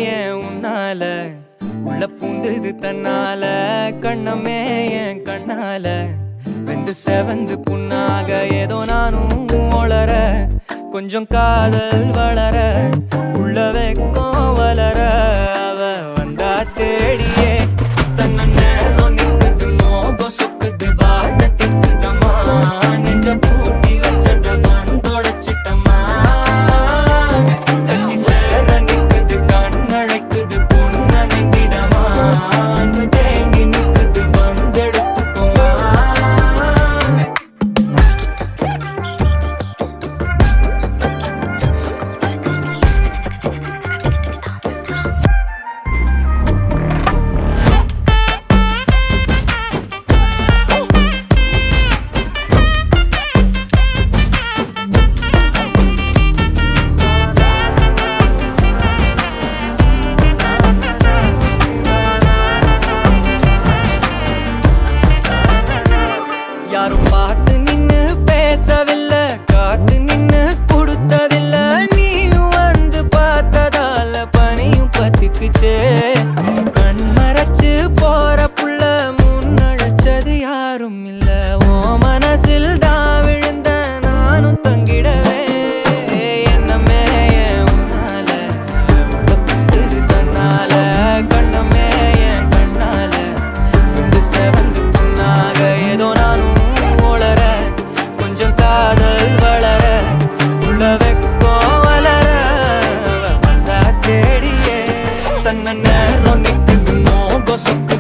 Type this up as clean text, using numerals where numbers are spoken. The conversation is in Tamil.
ஏன் உன்னால உள்ள பூந்தது தன்னால கண்ணமே என் கண்ணால வெந்து செவந்து புண்ணாக ஏதோ நானும் ஒளர கொஞ்சம் காதல் வளர உள்ள வெக்கம் வளர அவ வந்தா தேடியே தன்ன நேரம் நிக்குது மோகம் சொக்குது வாட்ட திக்குதம்மா நெஞ்ச பூட்டி வச்சத வந்தொடச்சிட்டம்மா கட்சி சேர நிக்குது கண்ணழைக்குது பொண்ண நெங்கிடமா அன்பு தேங்கி நிக்குது வந்தெடுத்துக்குமா யாரும் பார்த்து நின்னு பேசவில்லை காத்து நின்னு கொடுத்ததில்லை நீயும் வந்து பார்த்ததால பனியும் பத்திக்குச்சே கண் மறைச்சு போற புள்ள முன்னழைச்சது யாரும் இல்ல ஓ மனசில் தான் விழுந்த நானும் தங்கிடவே என்னமே என் உன்னால உள்ள புந்தது தன்னால கண்ணமே என் கண்ணால வந்து செவந்து புண்ணாக ஏதோ நானும் ஒளர கொஞ்சம் காதல் வளர உள்ள வெக்கம் வளர அவ வந்தா தேடியே தன்ன நேரம் நிக்குது மோகம் சொக்கு